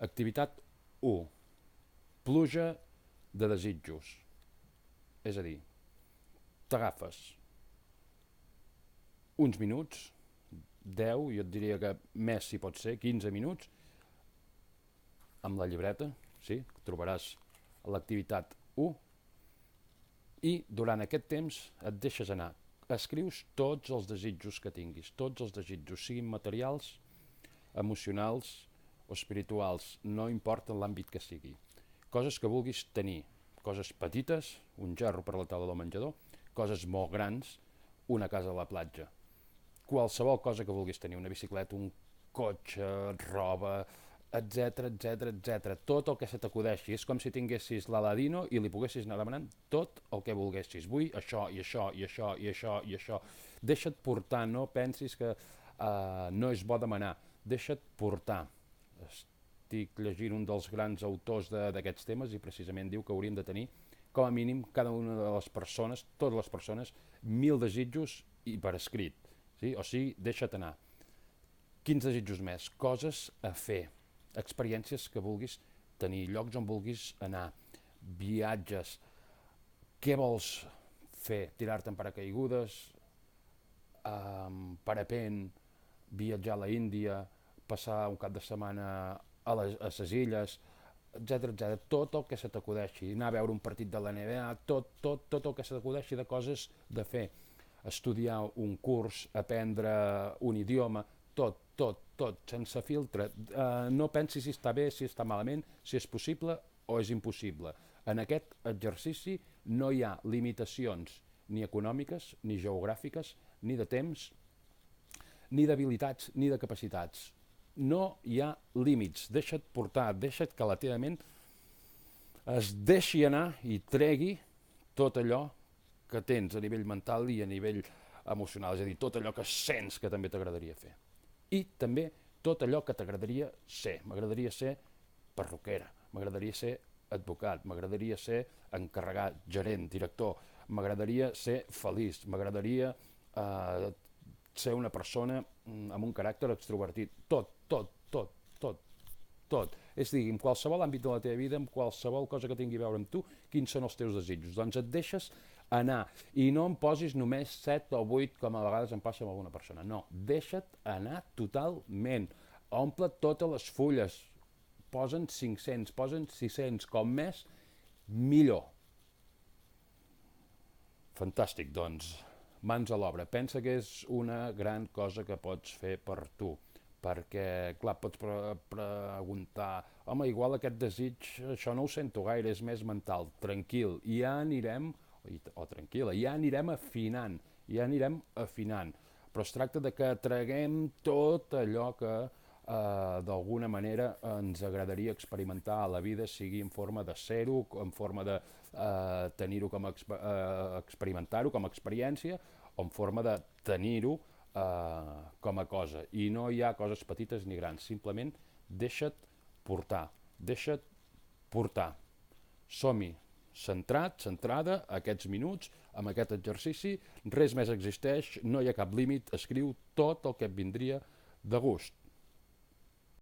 Activitat 1. Pluja de desitjos. És a dir, t'agafes uns minuts, 10, jo et diria que més si pot ser, 15 minuts, amb la llibreta, sí, trobaràs l'activitat 1, i durant aquest temps et deixes anar. Escrius tots els desitjos que tinguis, tots els desitjos, siguin materials, emocionals o espirituals, no importa l'àmbit que sigui. Coses que vulguis tenir, coses petites, un gerro per la taula del menjador, coses molt grans, una casa a la platja. Qualsevol cosa que vulguis tenir, una bicicleta, un cotxe, roba, etc etc etc. Tot el que se t'acudeixi. És com si tinguessis l'Aladino i li poguessis anar demanant tot el que volguessis. Vull això i això i això i això i això. Deixa't portar, no pensis que no és bo demanar. Deixa't portar. Estic llegint un dels grans autors d'aquests temes i precisament diu que hauríem de tenir com a mínim cada una de les persones, totes les persones, 1.000 desitjos i per escrit. Sí? O sigui, deixa't anar. Quins desitjos més? Coses a fer, experiències que vulguis tenir, llocs on vulguis anar, viatges. Què vols fer? Tirar-te en paracaigudes, parapent, viatjar a la Índia, passar un cap de setmana a les illes, etc etc. Tot el que se t'acudeixi, anar a veure un partit de la NBA, tot el que se t'acudeixi de coses de fer, estudiar un curs, aprendre un idioma, tot, sense filtre. No pensis si està bé, si està malament, si és possible o és impossible. En aquest exercici no hi ha limitacions ni econòmiques, ni geogràfiques, ni de temps, ni d'habilitats, ni de capacitats. No hi ha límits. Deixa't portar, deixa't que la teva ment es deixi anar i tregui tot allò que tens a nivell mental i a nivell emocional, és a dir, tot allò que sents que també t'agradaria fer. I també tot allò que t'agradaria ser. M'agradaria ser perruquera, m'agradaria ser advocat, m'agradaria ser encarregat, gerent, director, m'agradaria ser feliç, m'agradaria ser una persona amb un caràcter extrovertit. Tot. És a dir, en qualsevol àmbit de la teva vida, en qualsevol cosa que tingui a veure amb tu, quins són els teus desitjos. Doncs et deixes anar i no em posis només 7 o 8 com a vegades em passa amb alguna persona. No, deixa't anar totalment. Omple totes les fulles. Posen 500, posen 600, com més, millor. Fantàstic, doncs. Mans a l'obra. Pensa que és una gran cosa que pots fer per tu. Perquè, clar, pots preguntar, home, igual aquest desig, això no ho sento gaire, és més mental. Tranquil, ja anirem, o tranquil·la, ja anirem afinant, Però es tracta de que traguem tot allò que d'alguna manera ens agradaria experimentar a la vida, sigui en forma de ser-ho, en forma de tenir-ho com experimentar-ho com a experiència, o en forma de tenir-ho com a cosa. I no hi ha coses petites ni grans, simplement deixa't portar. Som-hi, centrat, centrada, aquests minuts, amb aquest exercici, res més existeix, no hi ha cap límit, escriu tot el que et vindria de gust.